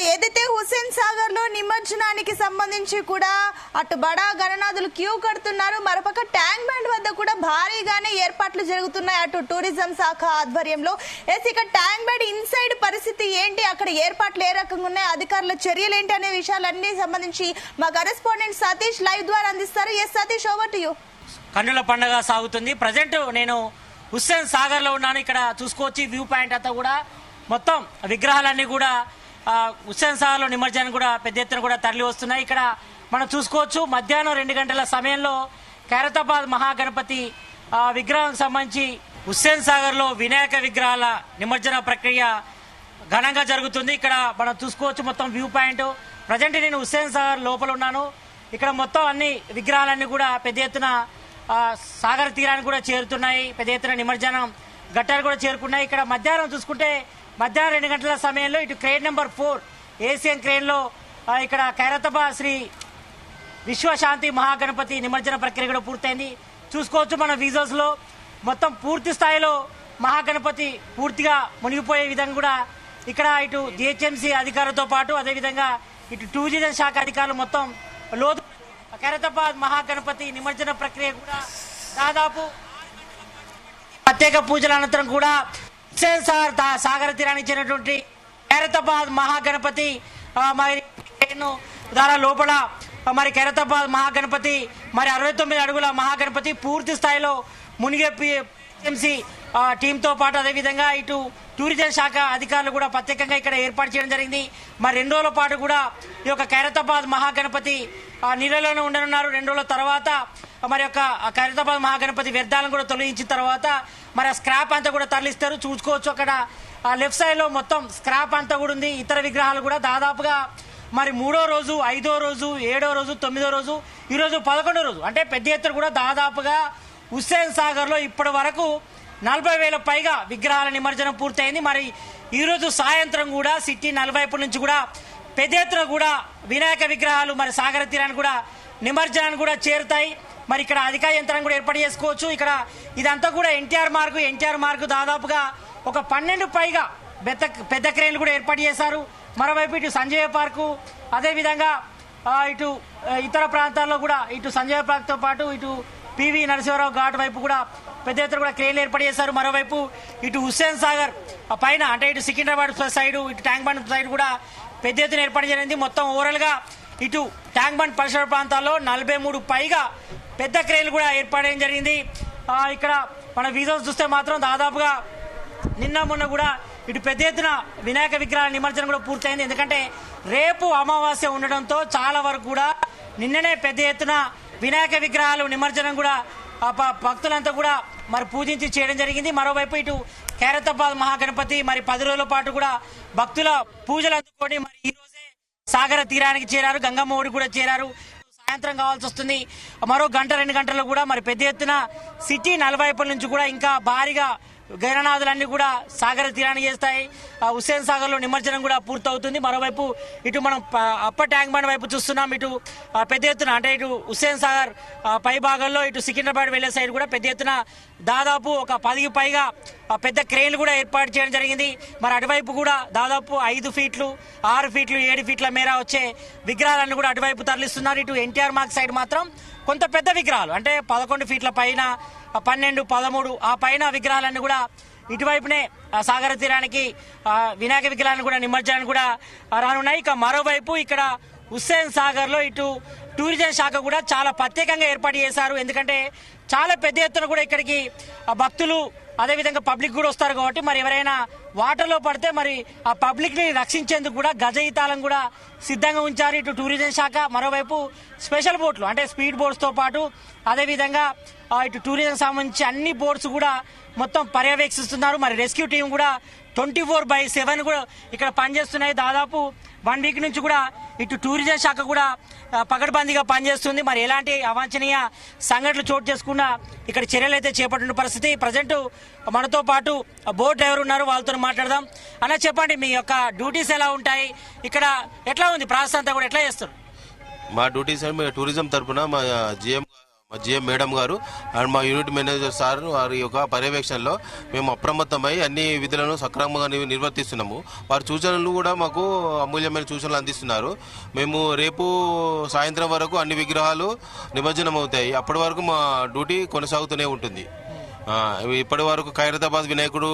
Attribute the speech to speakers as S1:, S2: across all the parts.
S1: ఏదైతే హుస్సేన్ సాగర్ లో నిమజ్జనానికి సంబంధించి కూడా అటు బడా గణనాథులు క్యూ కడుతున్నారు, మరోపక్క ట్యాంక్ బండ్ వద్ద కూడా భారీగానే ఏర్పాట్లు జరుగుతున్నాయి అటు టూరిజం శాఖ ఆధ్వర్యంలో. ఇక ట్యాంక్ బండ్ ఇన్సైడ్ పరిస్థితి ఏంటి, అక్కడ ఏర్పాట్లు ఏ రకంగా ఉన్నాయి, అధికారుల చర్యలు ఏంటి అనే విషయాలన్నీ సంబంధించి మా కరెస్పాండెంట్ సతీష్ లైవ్ ద్వారా అందిస్తారు. Yes Satish, over to you.
S2: కన్నుల పండుగ సాగుతుంది. ప్రజెంట్ నేను హుస్సేన్ సాగర్ లో ఉన్నాను. ఇక్కడ చూసుకోవచ్చు వ్యూ పాయింట్ అంతా కూడా మొత్తం విగ్రహాలన్నీ కూడా హుస్సేన్ సాగర్ లో నిమజ్జనానికి కూడా పెద్ద ఎత్తున కూడా తరలి వస్తున్నాయి. ఇక్కడ మనం చూసుకోవచ్చు మధ్యాహ్నం 2 గంటల సమయంలో ఖైరతాబాద్ మహాగణపతి విగ్రహం సంబంధించి హుస్సేన్ సాగర్ లో వినాయక విగ్రహాల నిమజ్జన ప్రక్రియ ఘనంగా జరుగుతుంది. ఇక్కడ మనం చూసుకోవచ్చు మొత్తం వ్యూ పాయింట్. ప్రజెంట్ నేను హుస్సేన్ సాగర్ లోపల ఉన్నాను. ఇక్కడ మొత్తం అన్ని విగ్రహాలన్నీ కూడా పెద్ద ఎత్తున సాగర్ తీరానికి కూడా చేరుతున్నాయి. పెద్ద ఎత్తున నిమజ్జనం ఘట్టాలు కూడా చేరుకున్నాయి. ఇక్కడ మధ్యాహ్నం చూసుకుంటే మధ్యాహ్నం 2 గంటల సమయంలో ఇటు క్రేన్ నెంబర్ 4 ఏసియన్ క్రేన్ లో ఇక్కడ ఖైరతాబాద్ శ్రీ విశ్వశాంతి మహాగణపతి నిమజ్జన ప్రక్రియ కూడా పూర్తయింది. చూసుకోవచ్చు మన విజువల్స్ లో మొత్తం పూర్తి స్థాయిలో మహాగణపతి పూర్తిగా మునిగిపోయే విధంగా కూడా ఇక్కడ ఇటు జిహెచ్ఎంసీ అధికారులతో పాటు అదేవిధంగా ఇటు టూరిజం శాఖ అధికారులు మొత్తం లోతు ఖైరతాబాద్ మహాగణపతి నిమజ్జన ప్రక్రియ కూడా దాదాపు ప్రత్యేక పూజల అనంతరం కూడా హుస్సేన్ సాగర్ తీరానికి చెందినటువంటి ఖైరతాబాద్ మహాగణపతి మరి ద్వారా లోపల మరి ఖైరతాబాద్ మహాగణపతి మరి 69 అడుగుల మహాగణపతి పూర్తి స్థాయిలో మునిగే టీఎంసీ టీంతో పాటు అదేవిధంగా ఇటు టూరిజం శాఖ అధికారులు కూడా ప్రత్యేకంగా ఇక్కడ ఏర్పాటు చేయడం జరిగింది. మరి 2 రోజుల పాటు కూడా ఈ యొక్క ఖైరతాబాద్ మహాగణపతి నీళ్ళలోనే ఉండనున్నారు. 2 రోజుల తర్వాత మరి యొక్క ఖైరతాబాద్ మహాగణపతి వ్యర్థాలను కూడా తొలగించిన తర్వాత మరి ఆ స్క్రాప్ అంతా కూడా తరలిస్తారు. చూసుకోవచ్చు అక్కడ లెఫ్ట్ సైడ్ లో మొత్తం స్క్రాప్ అంతా కూడా ఉంది. ఇతర విగ్రహాలు కూడా దాదాపుగా మరి 3వ రోజు 5వ రోజు 7వ రోజు 9వ రోజు ఈ రోజు 11వ రోజు అంటే పెద్ద ఎత్తున కూడా దాదాపుగా హుస్సేన్ సాగర్ లో ఇప్పటి వరకు 40,000 పైగా విగ్రహాల నిమజ్జనం పూర్తయింది. మరి ఈ రోజు సాయంత్రం కూడా సిటీ నలువైపు నుంచి కూడా పెద్ద ఎత్తున కూడా వినాయక విగ్రహాలు మరి సాగర తీరానికి కూడా నిమజ్జనానికి కూడా చేరుతాయి. మరి ఇక్కడ అధికార యంత్రాన్ని కూడా ఏర్పాటు చేసుకోవచ్చు. ఇక్కడ ఇదంతా కూడా ఎన్టీఆర్ మార్గు దాదాపుగా ఒక 12 పైగా పెద్ద క్రేన్లు కూడా ఏర్పాటు చేశారు. మరోవైపు ఇటు సంజయ్ పార్కు అదేవిధంగా ఇటు ఇతర ప్రాంతాల్లో కూడా ఇటు సంజయ్ పార్క్తో పాటు ఇటు పివి నరసింహారావు ఘాట్ వైపు కూడా పెద్ద ఎత్తున కూడా క్రేన్లు ఏర్పాటు చేశారు. మరోవైపు ఇటు హుస్సేన్ సాగర్ పైన అంటే ఇటు సికింద్రాబాద్ సైడ్ ఇటు ట్యాంక్ బండ్ సైడ్ కూడా పెద్ద ఎత్తున ఏర్పాటు జరిగింది. మొత్తం ఓవరాల్ గా ఇటు ట్యాంక్ బండ్ పరిసర ప్రాంతాల్లో 43 పైగా పెద్ద క్రేన్లు కూడా ఏర్పాటు జరిగింది. ఇక్కడ మన విజువల్స్ చూస్తే మాత్రం దాదాపుగా నిన్న మొన్న కూడా ఇటు పెద్ద ఎత్తున వినాయక విగ్రహాల నిమజ్జనం కూడా పూర్తయింది. ఎందుకంటే రేపు అమావాస్య ఉండడంతో చాలా వరకు కూడా నిన్ననే పెద్ద ఎత్తున వినాయక విగ్రహాలు నిమజ్జనం కూడా భక్తులంతా కూడా మరి పూజించి చేయడం జరిగింది. మరోవైపు ఇటు ఖైరతాబాద్ మహాగణపతి మరి 10 రోజుల పాటు కూడా భక్తుల పూజలు అందుకొని మరి ఈ రోజే సాగర తీరానికి చేరారు. గంగమ్మ ఒడి కూడా చేరారు. సాయంత్రం కావాల్సి వస్తుంది. మరో 1-2 గంటల్లో కూడా మరి పెద్ద ఎత్తున సిటీ నలువైపుల నుంచి కూడా ఇంకా భారీగా గణనాథులన్నీ కూడా సాగర తీరానికి చేస్తాయి. హుస్సేన్ సాగర్ లో నిమజ్జనం కూడా పూర్తవుతుంది. మరోవైపు ఇటు మనం అప్పర్ ట్యాంక్ బండ్ వైపు చూస్తున్నాం. ఇటు పెద్ద ఎత్తున అంటే ఇటు హుస్సేన్ సాగర్ పై భాగంలో ఇటు సికింద్రాబాద్ వెళ్లే సైడ్ కూడా పెద్ద ఎత్తున దాదాపు ఒక 10కి పైగా పెద్ద క్రేన్లు కూడా ఏర్పాటు చేయడం జరిగింది. మరి అటువైపు కూడా దాదాపు 5 ఫీట్లు 6 ఫీట్లు 7 ఫీట్ల మేర వచ్చే విగ్రహాలన్నీ కూడా అటువైపు తరలిస్తున్నారు. ఇటు ఎన్టీఆర్ మార్క్ సైడ్ మాత్రం కొంత పెద్ద విగ్రహాలు అంటే 11 ఫీట్ల పైన 12, 13 ఆ పైన విగ్రహాలన్నీ కూడా ఇటువైపునే సాగర తీరానికి వినాయక విగ్రహాన్ని కూడా నిమజ్జనాన్ని కూడా రానున్నాయి. ఇక మరోవైపు ఇక్కడ హుస్సేన్ సాగర్ లో ఇటు టూరిజం శాఖ కూడా చాలా ప్రత్యేకంగా ఏర్పాటు చేశారు. ఎందుకంటే చాలా పెద్ద ఎత్తున కూడా ఇక్కడికి భక్తులు అదేవిధంగా పబ్లిక్ కూడా వస్తారు కాబట్టి మరి ఎవరైనా వాటర్లో పడితే మరి ఆ పబ్లిక్ ని రక్షించేందుకు కూడా గజ ఈతాలను కూడా సిద్ధంగా ఉంచారు ఇటు టూరిజం శాఖ. మరోవైపు స్పెషల్ బోట్లు అంటే స్పీడ్ బోట్స్ తో పాటు అదేవిధంగా ఇటు టూరిజం సంబంధించి అన్ని బోట్స్ కూడా మొత్తం పర్యవేక్షిస్తున్నారు. మరి రెస్క్యూ టీం కూడా 24/7 కూడా ఇక్కడ పనిచేస్తున్నాయి. దాదాపు 1 వీక్ నుంచి కూడా ఇటు టూరిజం శాఖ కూడా పకడ్బందీగా పనిచేస్తుంది. మరి ఎలాంటి అవాంఛనీయ సంఘటనలు చోటు చేసుకున్నా ఇక్కడ చర్యలు అయితే చేపట్టిన పరిస్థితి. ప్రజెంట్ మనతో పాటు బోట్ డ్రైవర్ ఉన్నారు, వాళ్ళతో మాట్లాడదాం. అలా చెప్పండి, మీ యొక్క డ్యూటీస్ ఎలా ఉంటాయి, ఇక్కడ ఎట్లా ఉంది ప్రాసెస్ అంతా కూడా ఎట్లా చేస్తారు?
S3: మా డ్యూటీస్ టూరిజం తరఫున మా జిఎం మా జిఎం మేడం గారు అండ్ మా యూనిట్ మేనేజర్ సార్ వారి యొక్క పర్యవేక్షణలో మేము అప్రమత్తమై అన్ని విధులను సక్రమంగా నిర్వర్తిస్తున్నాము. వారి సూచనలు కూడా మాకు అమూల్యమైన సూచనలు అందిస్తున్నారు. మేము రేపు సాయంత్రం వరకు అన్ని విగ్రహాలు నిమజ్జనం అవుతాయి. అప్పటి వరకు మా డ్యూటీ కొనసాగుతూనే ఉంటుంది. ఇప్పటి వరకు ఖైరతాబాద్ వినాయకుడు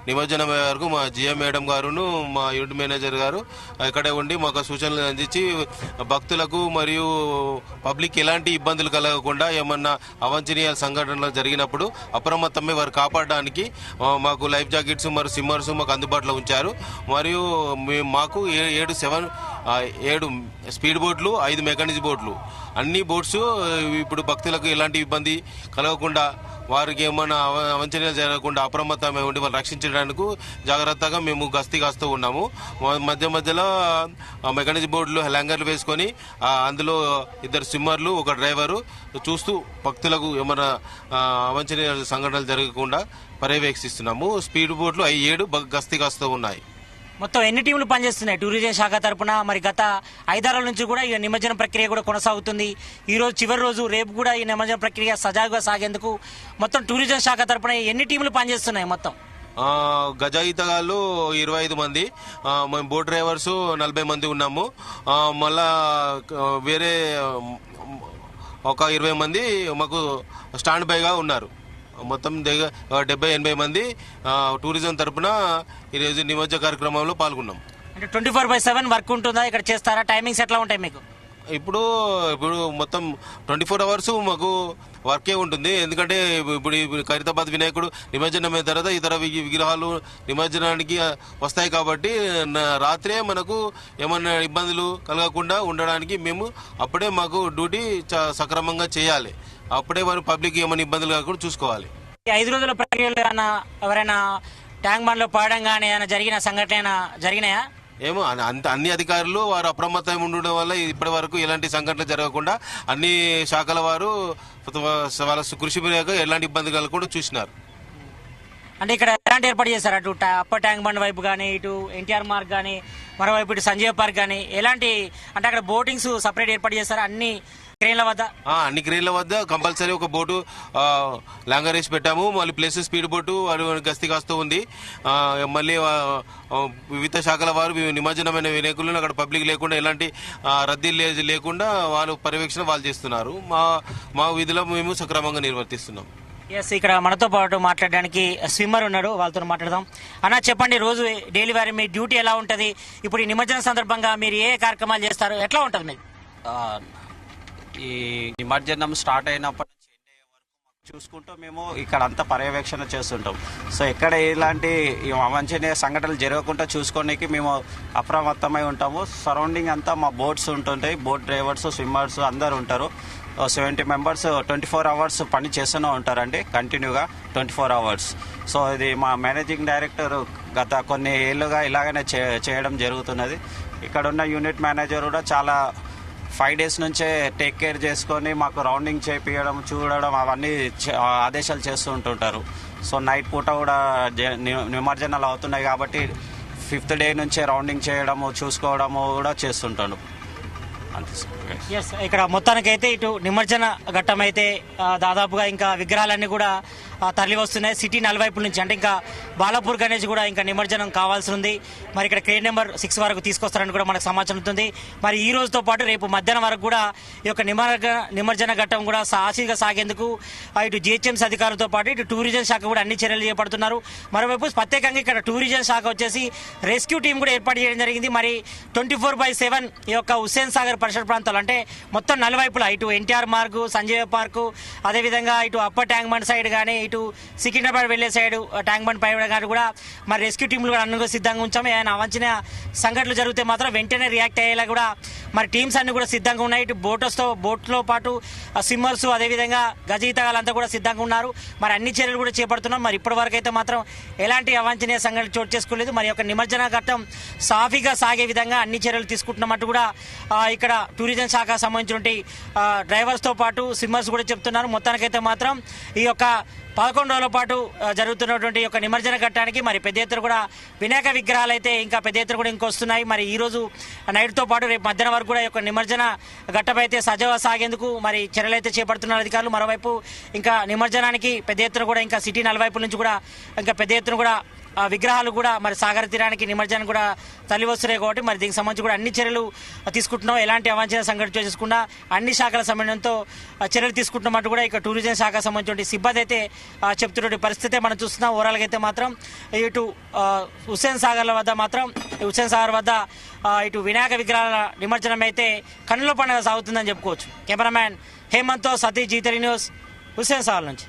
S3: నిమజ్జనం వరకు మా జిఎం మేడం గారును మా యూనిట్ మేనేజర్ గారు ఇక్కడే ఉండి మాకు సూచనలు అందించి భక్తులకు మరియు పబ్లిక్ ఎలాంటి ఇబ్బందులు కలగకుండా ఏమన్నా అవాంఛనీయ సంఘటనలు జరిగినప్పుడు అప్రమత్తమై వారు కాపాడడానికి మాకు లైఫ్ జాకెట్స్ మరియు సిమ్మర్స్ మాకు అందుబాటులో ఉంచారు. మరియు మాకు 7 స్పీడ్ బోట్లు, 5 మెకానిక్ బోట్లు, అన్ని బోట్స్ ఇప్పుడు భక్తులకు ఎలాంటి ఇబ్బంది కలగకుండా వారికి ఏమైనా అవంచనీయాలు జరగకుండా అప్రమత్తమై ఉండి వాళ్ళు రక్షించడానికి జాగ్రత్తగా మేము గస్తీ కాస్తూ ఉన్నాము. మధ్య మధ్యలో మెకానిక్ బోర్డులు హ్యాంగర్లు వేసుకొని అందులో 2 స్విమ్మర్లు, 1 డ్రైవరు చూస్తూ భక్తులకు ఏమైనా అవంచనీయ సంఘటనలు జరగకుండా పర్యవేక్షిస్తున్నాము. స్పీడ్ బోట్లు 7 గస్తీ కాస్తూ ఉన్నాయి.
S2: మొత్తం ఎన్ని టీంలు పనిచేస్తున్నాయి టూరిజం శాఖ తరపున? మరి గత 5 రోజుల నుంచి కూడా ఈ నిమజ్జనం ప్రక్రియ కూడా కొనసాగుతుంది. ఈ రోజు చివరి రోజు, రేపు కూడా ఈ నిమజ్జన ప్రక్రియ సజావుగా సాగేందుకు మొత్తం టూరిజం శాఖ తరపున ఎన్ని టీంలు పనిచేస్తున్నాయి మొత్తం?
S3: గజ ఈతగాళ్ళు 25 మంది, మేము బోట్ డ్రైవర్స్ 40 మంది ఉన్నాము. మళ్ళా వేరే ఒక 20 మంది మాకు స్టాండ్ బైగా ఉన్నారు. మొత్తం 70-80 మంది టూరిజం తరపున ఈరోజు నిమజ్జన కార్యక్రమంలో పాల్గొన్నాం.
S2: అంటే 24/7 వర్క్ ఉంటుందా ఇక్కడ? చేస్తారా? టైమింగ్స్ ఎట్లా ఉంటాయి మీకు?
S3: ఇప్పుడు మొత్తం 24 అవర్స్ మాకు వర్కే ఉంటుంది. ఎందుకంటే ఇప్పుడు ఖైరతాబాద్ వినాయకుడు నిమజ్జనం అయిన తర్వాత ఇతర విగ్రహాలు నిమజ్జనానికి వస్తాయి కాబట్టి రాత్రే మనకు ఏమన్నా ఇబ్బందులు కలగకుండా ఉండడానికి మేము అప్పుడే మాకు డ్యూటీ సక్రమంగా చేయాలి. అప్పుడే వారు పబ్లిక్ ఏమైనా ఇబ్బందులు కాకుండా చూసుకోవాలి.
S2: 5 రోజుల ప్రక్రియలో ఎవరైనా ట్యాంక్ బండ్లో పడడం కానీ ఏమైనా జరిగిన సంఘటన జరిగినాయా?
S3: ఏమో అన్ని అధికారులు వారు అప్రమత్తం ఉండడం వల్ల ఇప్పటి వరకు ఎలాంటి సంఘటనలు జరగకుండా అన్ని శాఖల వారు వాళ్ళ కృషి మేరకు ఎలాంటి ఇబ్బంది కలగకుండా చూసినారు.
S2: అంటే ఇక్కడ ఎలాంటి ఏర్పాటు చేశారు? అటు అప్పర్ ట్యాంక్ బండ్ వైపు కానీ, ఇటు ఎన్టీఆర్ మార్గ్ కానీ, మరోవైపు ఇటు సంజీవ పార్క్ కానీ ఎలాంటి, అంటే అక్కడ బోటింగ్స్ సపరేట్ ఏర్పాటు చేశారు అన్ని క్రేన్ల వద్ద?
S3: అన్ని క్రేన్ల వద్ద కంపల్సరీ ఒక బోటు లాంగర్ వేసి పెట్టాము. మళ్ళీ ప్లస్ స్పీడ్ బోటు వారు గస్తీ కాస్తూ ఉంది. మళ్ళీ వివిధ శాఖల వారు నిమజ్జనమైన వినాయకులను అక్కడ పబ్లిక్ లేకుండా ఎలాంటి రద్దీ లేకుండా వారు పర్యవేక్షణ వాళ్ళు చేస్తున్నారు. మా విధిలో మేము సక్రమంగా నిర్వర్తిస్తున్నాం.
S2: ఎస్, ఇక్కడ మనతో పాటు మాట్లాడడానికి స్విమ్మర్ ఉన్నాడు, వాళ్ళతో మాట్లాడదాం. అన్న చెప్పండి, రోజు డైలీ వారి మీ డ్యూటీ ఎలా ఉంటుంది? ఇప్పుడు ఈ నిమజ్జనం సందర్భంగా మీరు ఏ కార్యక్రమాలు చేస్తారు? ఎట్లా ఉంటుంది మీది?
S4: ఈ నిమజ్జనం స్టార్ట్ అయినప్పటి నుంచి ఎండ్ అయ్యే వరకు చూసుకుంటూ మేము ఇక్కడ అంతా పర్యవేక్షణ చేస్తుంటాం. సో ఎక్కడ ఎలాంటి అవాంఛనీయ సంఘటనలు జరగకుండా చూసుకోవడానికి మేము అప్రమత్తమై ఉంటాము. సరౌండింగ్ అంతా మా బోట్స్ ఉంటుంటాయి. బోట్ డ్రైవర్స్, స్విమ్మర్స్ అందరు ఉంటారు. 70 మెంబర్స్ 24 అవర్స్ పని చేస్తూనే ఉంటారండి, కంటిన్యూగా 24 అవర్స్. సో ఇది మా మేనేజింగ్ డైరెక్టర్ గత కొన్ని ఏళ్ళుగా ఇలాగనే చేయడం జరుగుతున్నది. ఇక్కడ ఉన్న యూనిట్ మేనేజర్ కూడా చాలా 5 డేస్ నుంచే టేక్ కేర్ చేసుకొని మాకు రౌండింగ్ చేయించడం, చూడడం అవన్నీ ఆదేశాలు చేస్తూ ఉంటుంటారు. సో నైట్ పూట కూడా నిమజ్జనాలు అవుతున్నాయి కాబట్టి 5th డే నుంచే రౌండింగ్ చేయడము, చూసుకోవడము కూడా చేస్తుంటాడు.
S2: ఎస్, ఇక్కడ మొత్తానికైతే ఇటు నిమజ్జన ఘట్టం అయితే దాదాపుగా ఇంకా విగ్రహాలన్నీ కూడా తరలి వస్తున్నాయి సిటీ నలువైపుల నుంచి. అంటే ఇంకా బాలాపూర్ గణేష్ కూడా ఇంకా నిమజ్జనం కావాల్సి ఉంది. మరి ఇక్కడ క్రేన్ నెంబర్ 6 వరకు తీసుకొస్తారని కూడా మనకు సమాచారం ఉంటుంది. మరి ఈ రోజుతో పాటు రేపు మధ్యాహ్నం వరకు కూడా ఈ యొక్క నిమజ్జన ఘట్టం కూడా సాక్షిగా సాగేందుకు ఇటు జిహెచ్ఎంసీ అధికారులతో పాటు ఇటు టూరిజం శాఖ కూడా అన్ని చర్యలు చేపడుతున్నారు. మరోవైపు ప్రత్యేకంగా ఇక్కడ టూరిజం శాఖ వచ్చేసి రెస్క్యూ టీం కూడా ఏర్పాటు చేయడం జరిగింది. మరి 24/7 ఈ యొక్క హుస్సేన్ సాగర్ పరిసర ప్రాంతాలు, అంటే మొత్తం నలువైపులా ఇటు ఎన్టీఆర్ మార్గు, సంజీవ పార్కు, అదేవిధంగా ఇటు అప్పర్ ట్యాంక్ బండ్ సైడ్ కానీ, ఇటు సికింద్రాబాద్ వెళ్లే సైడ్ ట్యాంక్ బండ్ పై గారు కూడా మరి రెస్క్యూ టీంలు కూడా అన్ని సిద్ధంగా ఉంచాము. ఏమైనా అవాంఛనీయ సంఘటనలు జరిగితే మాత్రం వెంటనే రియాక్ట్ అయ్యేలా కూడా మరి టీమ్స్ అన్ని కూడా సిద్ధంగా ఉన్నాయి. ఇటు బోట్లో పాటు స్విమ్మర్స్, అదేవిధంగా గజయితగాళ్ళంతా కూడా సిద్ధంగా ఉన్నారు. మరి అన్ని చర్యలు కూడా చేపడుతున్నాం. మరి ఇప్పటి వరకు అయితే మాత్రం ఎలాంటి అవాంఛనీయ సంఘటనలు చోటు చేసుకోలేదు. మరి యొక్క నిమజ్జన ఘట్టం సాఫీగా సాగే విధంగా అన్ని చర్యలు తీసుకుంటున్నట్టు కూడా ఇక్కడ టూరిజం శాఖ సంబంధించిన డ్రైవర్స్తో పాటు స్విమ్మర్స్ కూడా చెప్తున్నారు. మొత్తానికైతే మాత్రం ఈ యొక్క 11 రోజుల పాటు జరుగుతున్నటువంటి యొక్క నిమజ్జన ఘట్టానికి మరి పెద్ద ఎత్తున కూడా వినాయక విగ్రహాలు అయితే ఇంకా పెద్ద ఎత్తున కూడా ఇంకొస్తున్నాయి. మరి ఈ రోజు నైట్తో పాటు రేపు మధ్యాహ్నం వరకు వరకు కూడా ఈ యొక్క నిమజ్జన ఘట్టం అయితే సజావుగా సాగేందుకు మరి చర్యలు అయితే చేపడుతున్నారు అధికారులు. మరోవైపు ఇంకా నిమజ్జనానికి పెద్ద ఎత్తున కూడా ఇంకా సిటీ నలువైపుల నుంచి కూడా ఇంకా పెద్ద ఎత్తున కూడా విగ్రహాలు కూడా మరి సాగర తీరానికి నిమజ్జనం కూడా తల్లి వస్తున్నాయి కాబట్టి మరి దీనికి సంబంధించి కూడా అన్ని చర్యలు తీసుకుంటున్నాం. ఎలాంటి అవాంఛనీయ సంఘటన చేసుకుండా అన్ని శాఖల సమన్వయంతో చర్యలు తీసుకుంటున్నామంటూ కూడా ఇక టూరిజం శాఖ సంబంధించిన సిబ్బంది అయితే చెప్తున్న పరిస్థితి మనం చూస్తున్నాం. ఓవరాల్గా అయితే మాత్రం ఇటు హుస్సేన్ సాగర్ వద్ద మాత్రం హుస్సేన్ సాగర్ వద్ద ఇటు వినాయక విగ్రహాల నిమజ్జనం అయితే కన్నుల పండుగ సాగుతుందని చెప్పుకోవచ్చు. కెమెరామ్యాన్ హేమంత్తో సతీష్, జీ3 న్యూస్, హుస్సేన్ సాగర్ నుంచి.